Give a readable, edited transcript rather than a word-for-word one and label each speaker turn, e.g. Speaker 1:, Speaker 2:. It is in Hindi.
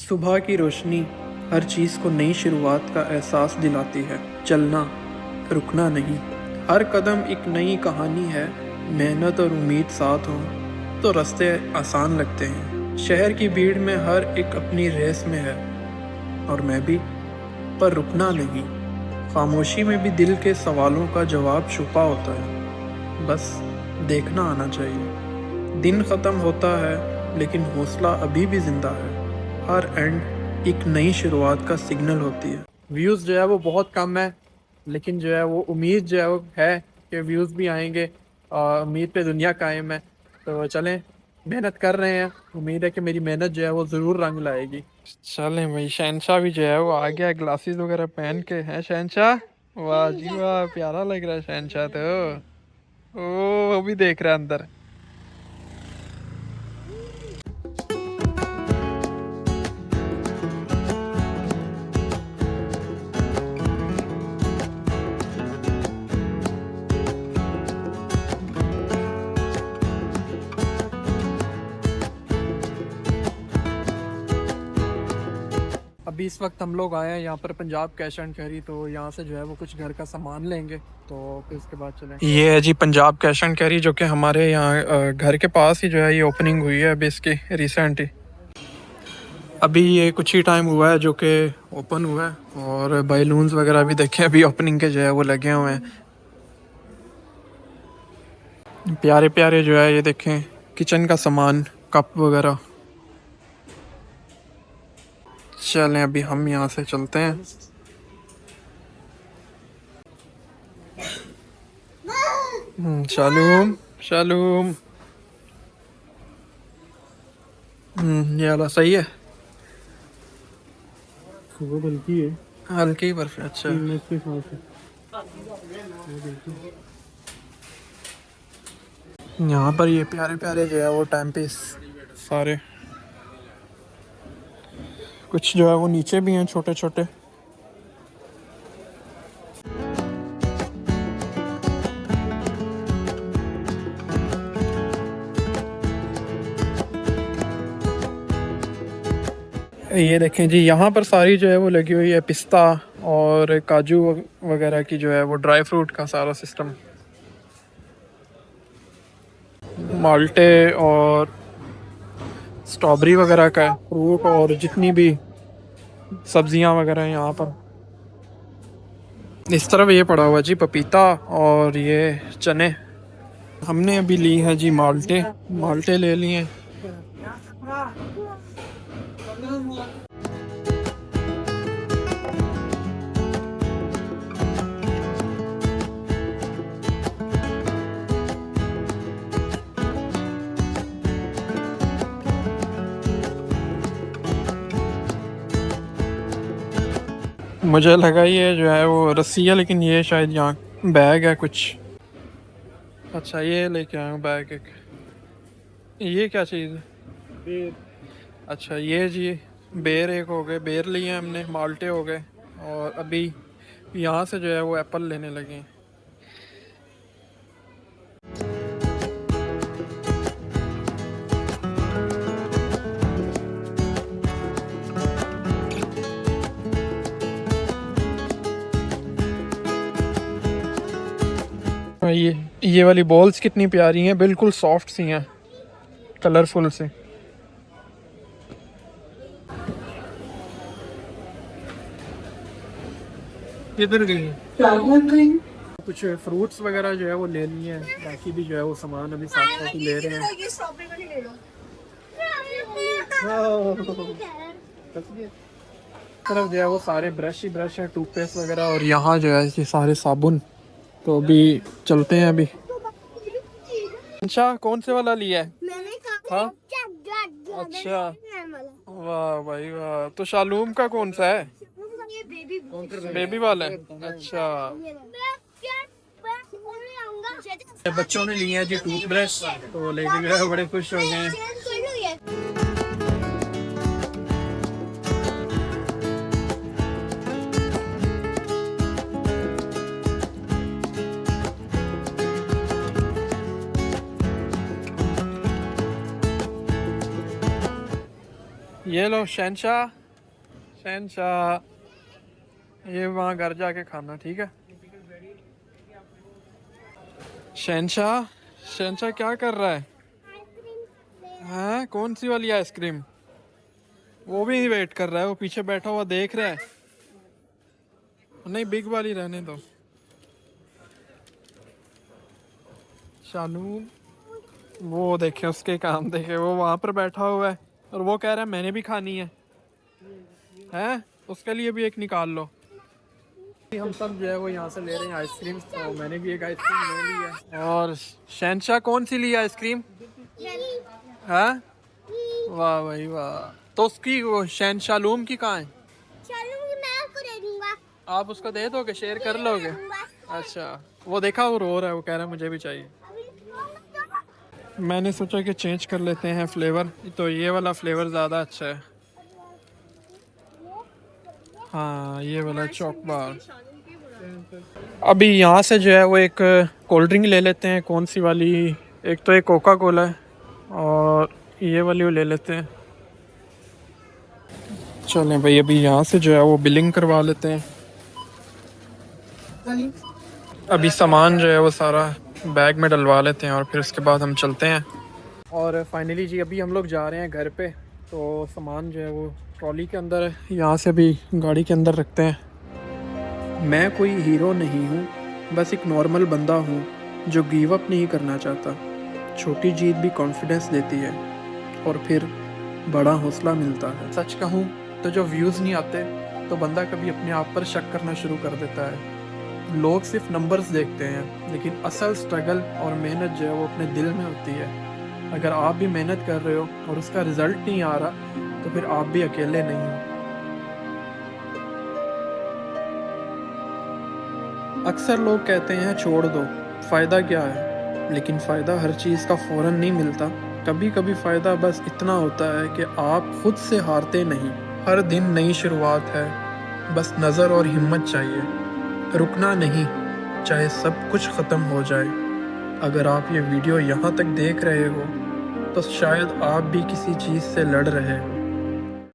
Speaker 1: सुबह की रोशनी हर चीज़ को नई शुरुआत का एहसास दिलाती है। चलना, रुकना नहीं। हर कदम एक नई कहानी है। मेहनत और उम्मीद साथ हों तो रास्ते आसान लगते हैं। शहर की भीड़ में हर एक अपनी रेस में है और मैं भी, पर रुकना नहीं। खामोशी में भी दिल के सवालों का जवाब छुपा होता है। बस देखना आना चाहिए। दिन ख़त्म होता है लेकिन हौसला अभी भी ज़िंदा है। हर एंड एक नई शुरुआत का सिग्नल होती है। व्यूज़ जो है वो बहुत कम है, लेकिन जो है वो उम्मीद जो है वो है कि व्यूज़ भी आएंगे और उम्मीद पे दुनिया कायम है। तो चलें, मेहनत कर रहे हैं। उम्मीद है कि मेरी मेहनत जो है वो ज़रूर रंग लाएगी। चलें भाई, शहनशाह भी जो है वो आ गया, ग्लासेस वगैरह पहन के। हैं शहनशाह? वाह जी वाह, प्यारा लग रहा है शहनशाह तो। ओ, वो भी देख रहा है अंदर। अभी इस वक्त हम लोग आए हैं यहाँ पर पंजाब कैश एंड कैरी। तो यहाँ से जो है वो कुछ घर का सामान लेंगे, तो फिर उसके बाद चलें। ये है जी पंजाब कैश एंड कैरी, जो कि हमारे यहाँ घर के पास ही जो है ये ओपनिंग हुई है अभी इसकी रिसेंट ही। अभी ये कुछ ही टाइम हुआ है जो कि ओपन हुआ है, और बैलून्स वगैरह भी देखें अभी ओपनिंग के जो है वो लगे हुए हैं। प्यारे प्यारे जो है ये देखें किचन का सामान, कप वगैरह। चलें अभी हम यहाँ से चलते हैं। शालूम शालूम। ये वाला सही है।
Speaker 2: वो हल्की है,
Speaker 1: हल्की बर्फ, अच्छा।
Speaker 2: इसके साथ है।
Speaker 1: यहाँ पर ये प्यारे प्यारे जो है वो टाइम पीस सारे, कुछ जो है वो नीचे भी हैं छोटे छोटे। ये देखें जी, यहाँ पर सारी जो है वो लगी हुई है पिस्ता और काजू वगैरह की जो है वो ड्राई फ्रूट का सारा सिस्टम। माल्टे और स्ट्रॉबेरी वगैरह का फ्रूट और जितनी भी सब्जियां वगैरह हैं यहाँ पर। इस तरफ ये पड़ा हुआ जी पपीता और ये चने। हमने अभी ली है जी माल्टे, माल्टे ले लिए। मुझे लगा ये जो है वो रस्सी है, लेकिन ये शायद यहाँ बैग है कुछ। अच्छा, ये लेके आया हूँ बैग एक। ये क्या चीज़ है?
Speaker 2: बेर।
Speaker 1: अच्छा ये जी बेर एक हो गए, बेर लिए हमने, माल्टे हो गए, और अभी यहाँ से जो है वो एप्पल लेने लगे हैं। ये वाली बॉल्स कितनी प्यारी हैं, बिल्कुल सॉफ्ट सी हैं, कलरफुल से।
Speaker 2: किधर गई?
Speaker 1: कुछ फ्रूट्स वगैरह जो है वो ले लिए हैं, बाकी भी जो है वो सामान अभी साथ साथ ही ले रहे हैं। तरफ जो है वो सारे ब्रश ही ब्रश है, टूथपेस्ट वगैरह, और यहाँ जो है ये सारे साबुन। तो अभी चलते हैं अभी। अच्छा, कौन से वाला लिया है? हाँ, अच्छा, वाह भाई वाह। तो शालूम का कौन सा है? बेबी वाला है, अच्छा। बच्चों ने लिए हैं जी टूथब्रश, तो लेके जो है बड़े खुश हो गए हैं। ये लो शहनशाह, शहनशाह। ये वहाँ घर जाके खाना, ठीक है। शहनशाह, शहनशाह क्या कर रहा है? हाँ, कौन सी वाली आइसक्रीम? वो भी वेट कर रहा है, वो पीछे बैठा हुआ देख रहा है। नहीं, बिग वाली रहने दो। शानू, वो देखे उसके काम देखे, वो वहां पर बैठा हुआ है और वो कह रहा है मैंने भी खानी है। हैं? उसके लिए भी एक निकाल लो। हम सब जो है वो यहाँ से ले रहे हैं आइसक्रीम, तो मैंने भी एक आइसक्रीम ले ली है। और शहनशाह कौन सी ली आइसक्रीम? हाँ, वाह भाई वाह। तो उसकी वो शहनशालूम की कहाँ है?
Speaker 3: मैं आपको दे दूंगा।
Speaker 1: आप उसको दे दोगे, शेयर कर लोगे? अच्छा, वो देखा वो रो रहा है, वो कह रहा है मुझे भी चाहिए। मैंने सोचा कि चेंज कर लेते हैं फ्लेवर, तो ये वाला फ्लेवर ज़्यादा अच्छा है। हाँ, ये वाला चॉकबार। अभी यहाँ से जो है वो एक कोल्ड ड्रिंक ले लेते हैं। कौन सी वाली? एक तो एक कोका कोला है और ये वाली वो ले लेते हैं। चलें भाई, अभी यहाँ से जो है वो बिलिंग करवा लेते हैं। अभी सामान जो है वो सारा बैग में डलवा लेते हैं और फिर उसके बाद हम चलते हैं। और फाइनली जी अभी हम लोग जा रहे हैं घर पे, तो सामान जो है वो ट्रॉली के अंदर है, यहाँ से अभी गाड़ी के अंदर रखते हैं। मैं कोई हीरो नहीं हूँ, बस एक नॉर्मल बंदा हूँ जो गिव अप नहीं करना चाहता। छोटी जीत भी कॉन्फिडेंस देती है और फिर बड़ा हौसला मिलता है। सच कहूँ तो जो व्यूज़ नहीं आते तो बंदा कभी अपने आप पर शक करना शुरू कर देता है। लोग सिर्फ नंबर्स देखते हैं, लेकिन असल स्ट्रगल और मेहनत जो है वो अपने दिल में होती है। अगर आप भी मेहनत कर रहे हो और उसका रिजल्ट नहीं आ रहा तो फिर आप भी अकेले नहीं हो। अक्सर लोग कहते हैं छोड़ दो, फ़ायदा क्या है, लेकिन फ़ायदा हर चीज़ का फ़ौरन नहीं मिलता। कभी कभी फ़ायदा बस इतना होता है कि आप खुद से हारते नहीं। हर दिन नई शुरुआत है, बस नज़र और हिम्मत चाहिए। रुकना नहीं, चाहे सब कुछ ख़त्म हो जाए। अगर आप ये वीडियो यहाँ तक देख रहे हो तो शायद आप भी किसी चीज़ से लड़ रहे हो।